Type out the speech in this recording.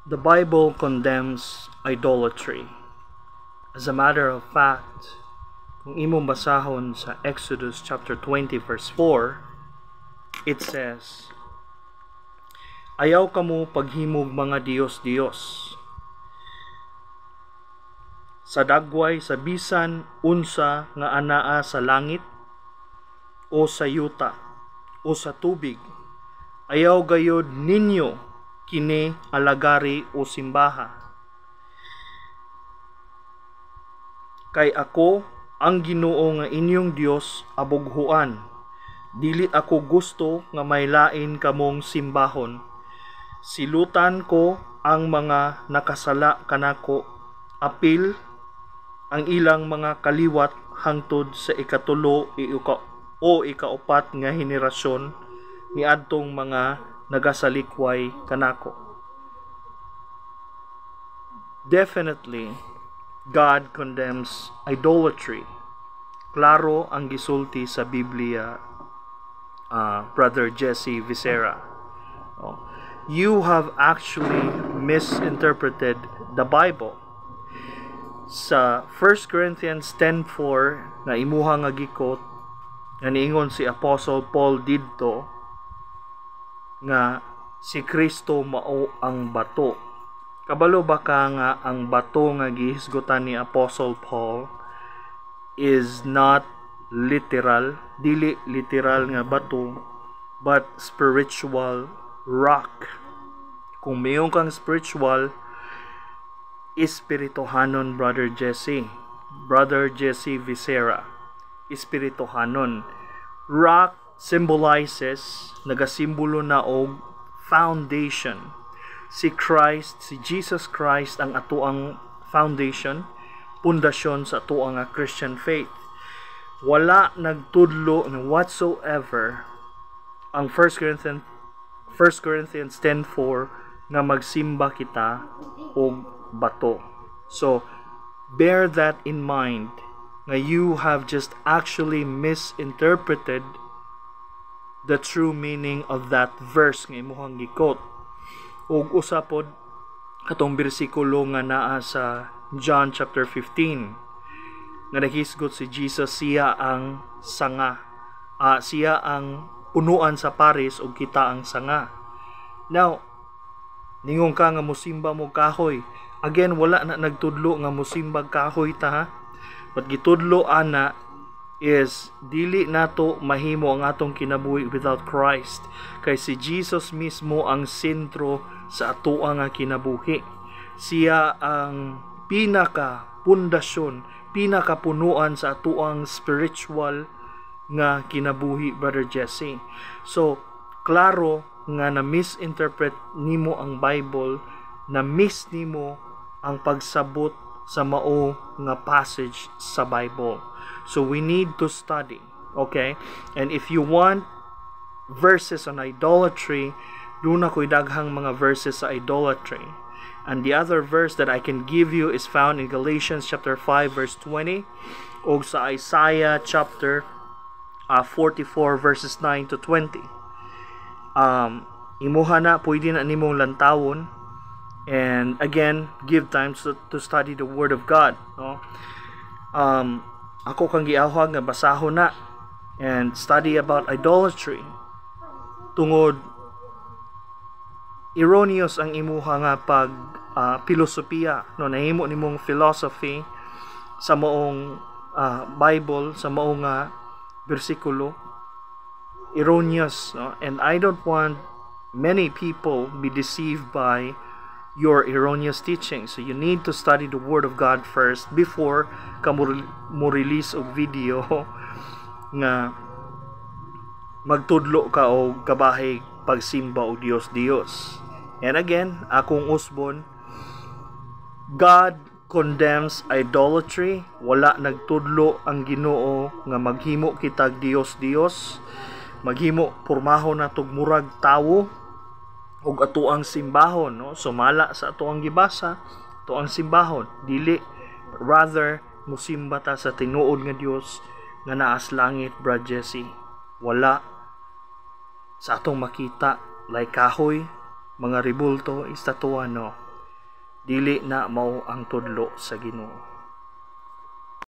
The Bible condemns idolatry. As a matter of fact, kung imong basahon sa Exodus chapter 20 verse 4, it says, "Ayaw kamo paghimog mga Diyos-Diyos sa dagway, sa bisan unsa nga anaa sa langit o sa yuta o sa tubig. Ayaw gayod ninyo kini alagari o simbaha. Kay ako ang Ginoo nga inyong Dios abughuan. Dili ako gusto nga may lain kamong simbahon. Silutan ko ang mga nakasala kanako, apil ang ilang mga kaliwat hangtod sa ikatulo o ikaupat nga henerasyon niadtong mga nagasalikway kanako." Definitely, God condemns idolatry. Klaro ang gisulti sa Biblia, Brother Jesse Vicera. You have actually misinterpreted the Bible. Sa 1 Corinthians 10:4 na imuha nga gikot nga niingon si Apostle Paul didto nga si Kristo mao ang bato. Kabalo ba ka nga ang bato nga gihisgutan ni Apostle Paul is not literal, dili literal nga bato, but spiritual rock. Kung mayroon kang spiritual, espirituhanon, Brother Jesse Vicera, espirituhanon. Rock symbolizes, nagasimbolo na og foundation. Si Christ, si Jesus Christ ang atuang foundation, pundasyon sa atuang Christian faith. Wala nagtudlo whatsoever ang 1 Corinthians 10:4 nga magsimba kita og bato. So, bear that in mind nga you have just actually misinterpreted the true meaning of that verse nga imuhang gikot. Ug usapod katong bersikulo nga naa sa John chapter 15 nga naghisgot si Jesus, siya ang sanga, siya ang punuan sa paris ug kita ang sanga. Now, ningon ka nga musimba mo kahoy. Again, wala na nagtudlo nga musimba kahoy ta, ha? But gitudlo ana is dili nato mahimo ang atong kinabuhi without Christ. Kay si Jesus mismo ang sentro sa atoa nga kinabuhi. Siya ang pinaka pundasyon, pinaka punuan sa atoang spiritual nga kinabuhi, Brother Jesse. So, klaro nga na misinterpret nimo ang Bible, na miss nimo ang pagsabot sa mao nga passage sa Bible. So we need to study, okay? And if you want verses on idolatry, doon ako'y daghang mga verses sa idolatry. And the other verse that I can give you is found in Galatians chapter 5 verse 20 o sa Isaiah chapter 44 verses 9 to 20. Imuha na, pwede na nimong lantawon. And again, give time to study the Word of God. No? Ako kang giawhag nga basahon na and study about idolatry. Tungod erroneous ang imuha nga pag filosofiya, no, nahimo nimong philosophy sa maong Bible, sa maong bersikulo. Erroneous, no? And I don't want many people be deceived by your erroneous teaching. So you need to study the Word of God first before ka mo release og video nga magtudlo ka o kabahay pagsimba o Dios. And again, akong usbon, God condemns idolatry. Wala nagtudlo ang Ginoo nga maghimo kitag Dios, maghimo pormaho na tug murag tawo ug atuang simbahon, no? Sumala sa atuang gibasa, atuang simbahon, dili, rather musimba ta sa tinuod nga Dios nga naa sa langit, Brad Jesse. Wala sa atong makita like kahoy, mga ribulto, estatwa, no. dili na mao ang tudlo sa Ginoo.